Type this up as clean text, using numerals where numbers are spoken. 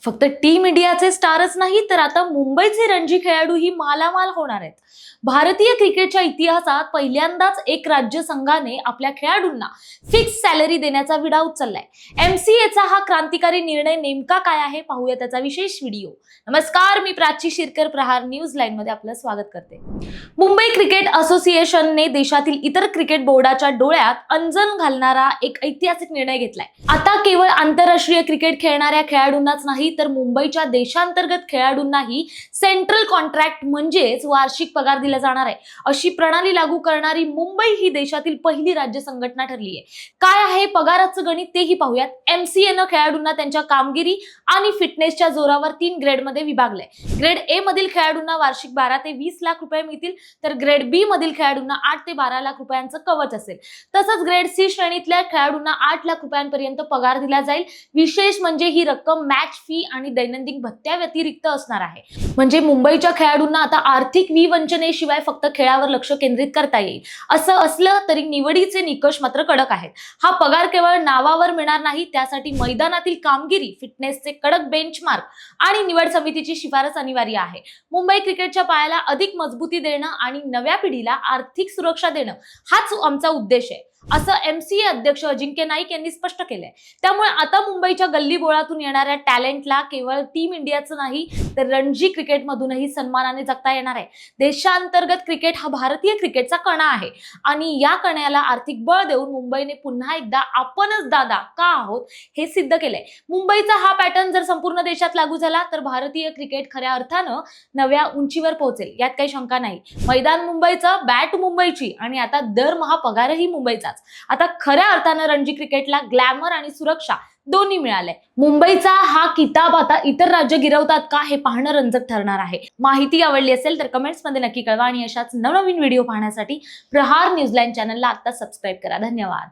फक्त टीम इंडियाचे स्टारच नाही तर आता मुंबईचे रणजी खेळाडूही मालामाल होणार आहेत. भारतीय क्रिकेटच्या इतिहासात पहिल्यांदाच एक राज्य संघाने आपल्या खेळाडूंना फिक्स सॅलरी देण्याचा विडा उचललाय. एमसीएचा हा क्रांतिकारी निर्णय नेमका काय आहे पाहूया त्याचा विशेष व्हिडिओ. नमस्कार, मी प्राची शिरकर, प्रहार न्यूज लाईन मध्ये आपलं स्वागत करते. मुंबई क्रिकेट असोसिएशनने देशातील इतर क्रिकेट बोर्डाच्या डोळ्यात अंजन घालणारा एक ऐतिहासिक निर्णय घेतलाय. आता केवळ आंतरराष्ट्रीय क्रिकेट खेळणाऱ्या खेळाडूंनाच नाही तर मुंबईच्या देशांतर्गत खेळाडूंनाही सेंट्रल कॉन्ट्रॅक्ट म्हणजेच वार्षिक पगार दिला जाणार आहे. अशी प्रणाली लागू करणारी मुंबई ही देशातील पहिली राज्य संघटना ठरली आहे. काय आहे पगाराचं गणित तेही पाहूयात. एमसीएनं खेळाडूंना त्यांच्या कामगिरी आणि फिटनेसच्या जोरावर 3 ग्रेडमध्ये विभागलंय. ग्रेड ए मधील खेळाडूंना वार्षिक 12 ते 20 लाख रुपये मिळतील, तर ग्रेड बी मधील खेळाडूंना 8 ते 12 लाख रुपयांचं कवच असेल. तसंच ग्रेड सी श्रेणीतल्या खेळाडूंना 8 लाख रुपयांपर्यंत पगार दिला जाईल. विशेष म्हणजे ही रक्कम मॅच फी आणि दैनंदिन भत्त्या व्यतिरिक्त असणार आहे. म्हणजे मुंबईच्या खेळाडूंना आता आर्थिक विवंचनेशिवाय फक्त खेळावर लक्ष केंद्रित करता येईल. असं असलं तरी निवडीचे निकष मात्र कडक आहेत. हा पगार केवळ नावावर मिळणार नाही, त्यासाठी मैदानातील कामगिरी, फिटनेसचे कडक बेंचमार्क आणि निवड समितीची शिफारस अनिवार्य आहे. मुंबई क्रिकेटच्या पायाला अधिक मजबूती देणं आणि नव्या पिढीला आर्थिक सुरक्षा देणं हाच आमचा उद्देश आहे, असं एमसीए अध्यक्ष अजिंक्य नाईक यांनी स्पष्ट केलंय. त्यामुळे आता मुंबईच्या गल्लीबोळातून येणाऱ्या टॅलेंटला केवळ टीम इंडियाचं नाही तर रणजी क्रिकेटमधूनही सन्मानाने जगता येणार आहे. देशांतर्गत क्रिकेट हा भारतीय क्रिकेटचा कणा आहे आणि या कण्याला आर्थिक बळ देऊन मुंबईने पुन्हा एकदा आपणच दादा का आहोत हे सिद्ध केलंय. मुंबईचा हा पॅटर्न जर संपूर्ण देशात लागू झाला तर भारतीय क्रिकेट खऱ्या अर्थानं नव्या उंचीवर पोहोचेल, यात काही शंका नाही. मैदान मुंबईचं, बॅट मुंबईची आणि आता दरमहा पगारही मुंबईचा. आता खऱ्या अर्थानं रणजी क्रिकेटला ग्लॅमर आणि सुरक्षा दोन्ही मिळाले. मुंबईचा हा किताब आता इतर राज्य गिरवतात का हे पाहणं रंजक ठरणार आहे. माहिती आवडली असेल तर कमेंट्स मध्ये नक्की कळवा आणि अशाच नवनवीन व्हिडिओ पाहण्यासाठी प्रहार न्यूज लाईन चॅनलला आता सबस्क्राईब करा. धन्यवाद.